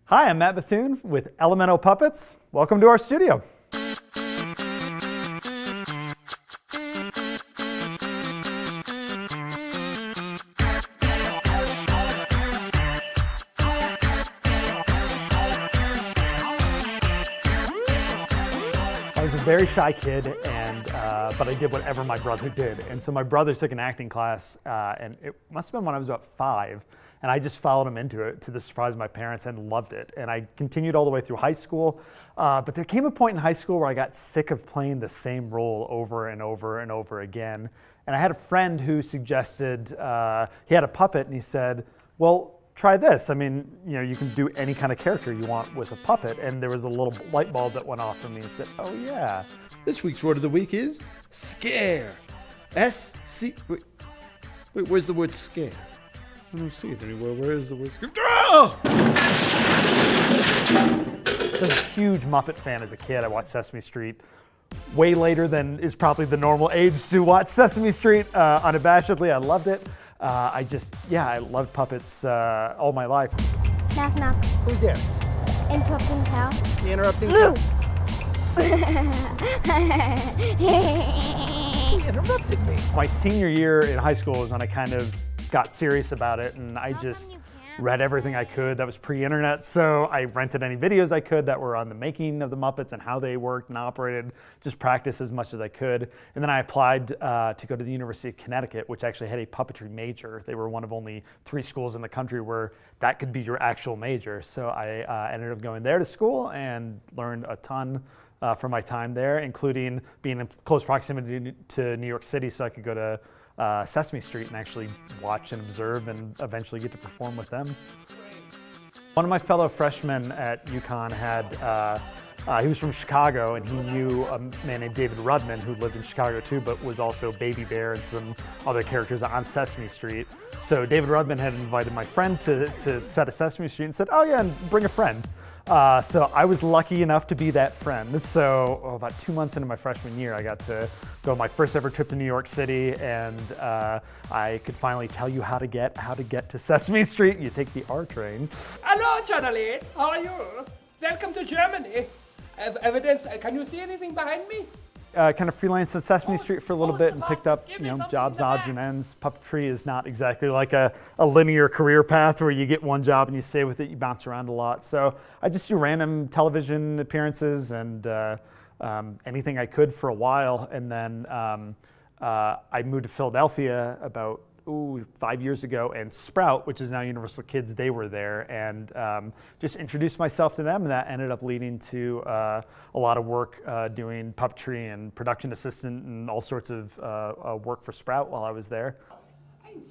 Hi, I'm Matt Bethune with LMNOPuppets. Welcome to our studio. I was a very shy kid, but I did whatever my brother did. And so my brother took an acting class, and it must have been when I was about 5. And I just followed him into it to the surprise of my parents and loved it. And I continued all the way through high school. But there came a point in high school where I got sick of playing the same role over and over and over again. And I had a friend who suggested, he had a puppet, and he said, well, try this. I mean, you can do any kind of character you want with a puppet. And there was a little light bulb that went off for me and said, oh yeah. This week's word of the week is scare. S-C, wait, where's the word scare? I don't see it anywhere. Where is the word scare? Oh! I was a huge Muppet fan as a kid. I watched Sesame Street way later than is probably the normal age to watch Sesame Street. Unabashedly, I loved it. I loved puppets all my life. Knock, knock. Who's there? Interrupting cow. The interrupting Lou! He interrupted me. My senior year in high school was when I kind of got serious about it, and I just read everything I could that was pre-internet. So I rented any videos I could that were on the making of the Muppets and how they worked and operated, just practice as much as I could. And then I applied to go to the University of Connecticut, which actually had a puppetry major. They were one of only 3 schools in the country where that could be your actual major. So I ended up going there to school and learned a ton from my time there, including being in close proximity to New York City so I could go to Sesame Street and actually watch and observe and eventually get to perform with them. One of my fellow freshmen at UConn he was from Chicago, and he knew a man named David Rudman who lived in Chicago too, but was also Baby Bear and some other characters on Sesame Street. So David Rudman had invited my friend to set a Sesame Street and said, oh yeah, and bring a friend. So I was lucky enough to be that friend. So about 2 months into my freshman year, I got to go on my first ever trip to New York City, and I could finally tell you how to get to Sesame Street. You take the R train. Hello, journalist. How are you? Welcome to Germany. Evidence. Can you see anything behind me? Kind of freelanced at Sesame Street for a little bit and picked up, Give me something jobs, in the odds, back. and ends. Puppetry is not exactly like a linear career path where you get one job and you stay with it. You bounce around a lot. So I just do random television appearances and anything I could for a while. And then I moved to Philadelphia about 5 years ago, and Sprout, which is now Universal Kids, they were there, and just introduced myself to them, and that ended up leading to a lot of work doing puppetry and production assistant and all sorts of work for Sprout while I was there.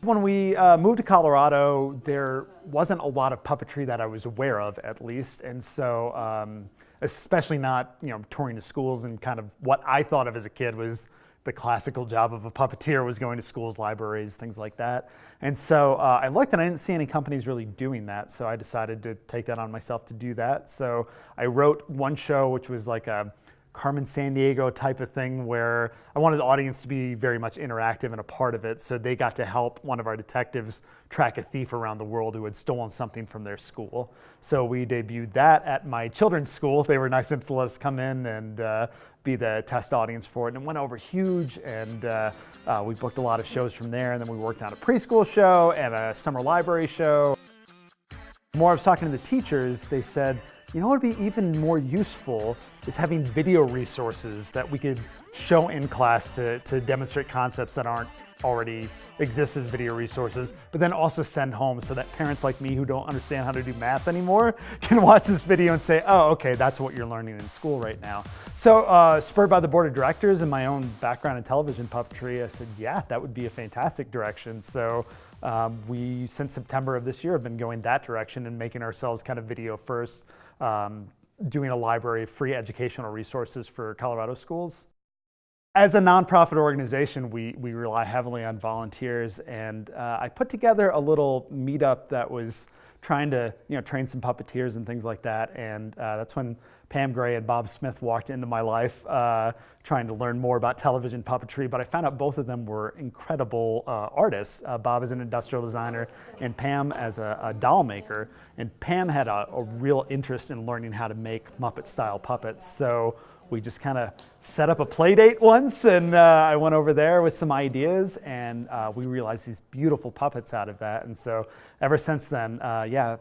When we moved to Colorado, there wasn't a lot of puppetry that I was aware of, at least, and so especially not touring to schools, and kind of what I thought of as a kid was the classical job of a puppeteer was going to schools, libraries, things like that. And so I looked and I didn't see any companies really doing that. So I decided to take that on myself to do that. So I wrote one show, which was like a Carmen Sandiego type of thing, where I wanted the audience to be very much interactive and a part of it. So they got to help one of our detectives track a thief around the world who had stolen something from their school. So we debuted that at my children's school. They were nice enough to let us come in and be the test audience for it, and it went over huge, and we booked a lot of shows from there, and then we worked on a preschool show and a summer library show. The more I was talking to the teachers, they said, what would be even more useful is having video resources that we could show in class to demonstrate concepts that aren't already exist as video resources, but then also send home so that parents like me who don't understand how to do math anymore can watch this video and say, oh, okay, that's what you're learning in school right now. So spurred by the board of directors and my own background in television puppetry, I said, yeah, that would be a fantastic direction. So we, since September of this year, have been going that direction and making ourselves kind of video first, doing a library of free educational resources for Colorado schools. As a nonprofit organization, we rely heavily on volunteers, and I put together a little meetup that was trying to train some puppeteers and things like that. And that's when Pam Gray and Bob Smith walked into my life, trying to learn more about television puppetry. But I found out both of them were incredible artists. Bob is an industrial designer, and Pam as a doll maker. And Pam had a real interest in learning how to make Muppet-style puppets. So we just kind of set up a play date once, and I went over there with some ideas, and we realized these beautiful puppets out of that. And so ever since then,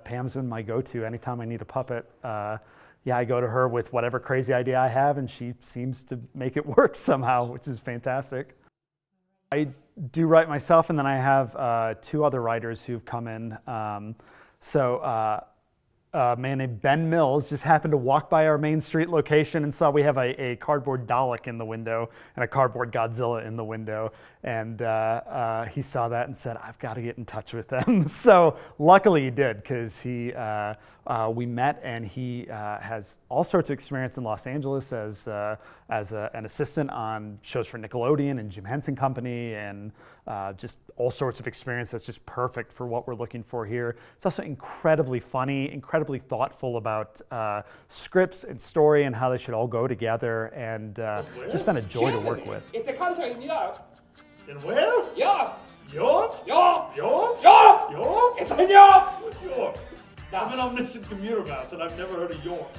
Pam's been my go-to. Anytime I need a puppet, I go to her with whatever crazy idea I have, and she seems to make it work somehow, which is fantastic. I do write myself, and then I have 2 other writers who've come in. A man named Ben Mills just happened to walk by our Main Street location and saw we have a cardboard Dalek in the window and a cardboard Godzilla in the window. And he saw that and said, I've got to get in touch with them. So luckily he did, because we met, and he has all sorts of experience in Los Angeles as an assistant on shows for Nickelodeon and Jim Henson Company, and just all sorts of experience that's just perfect for what we're looking for here. It's also incredibly funny, incredibly thoughtful about scripts and story and how they should all go together, and it's just been a joy to work with. It's a country in Europe. In where? Europe. Europe? Europe. Europe? Europe. York? It's in Europe. What's York? I'm an omniscient commuter mouse, and I've never heard of York.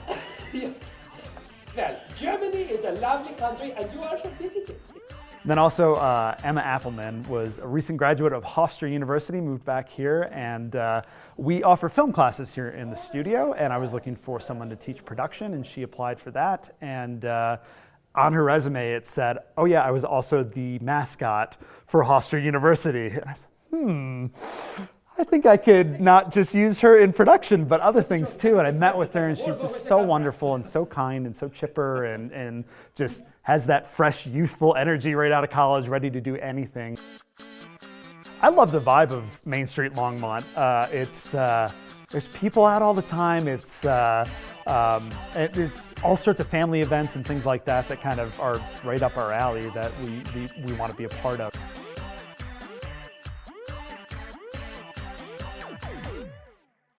Well, Germany is a lovely country, and you all should visit it. Then also Emma Appelman was a recent graduate of Hofstra University, moved back here, and we offer film classes here in the studio, and I was looking for someone to teach production, and she applied for that. And on her resume it said, oh yeah, I was also the mascot for Hofstra University. And I said, I think I could not just use her in production, but other things too. And I met with her, and she's just so wonderful and so kind and so chipper, and just has that fresh, youthful energy right out of college, ready to do anything. I love the vibe of Main Street Longmont. There's people out all the time. There's all sorts of family events and things like that that kind of are right up our alley that we want to be a part of.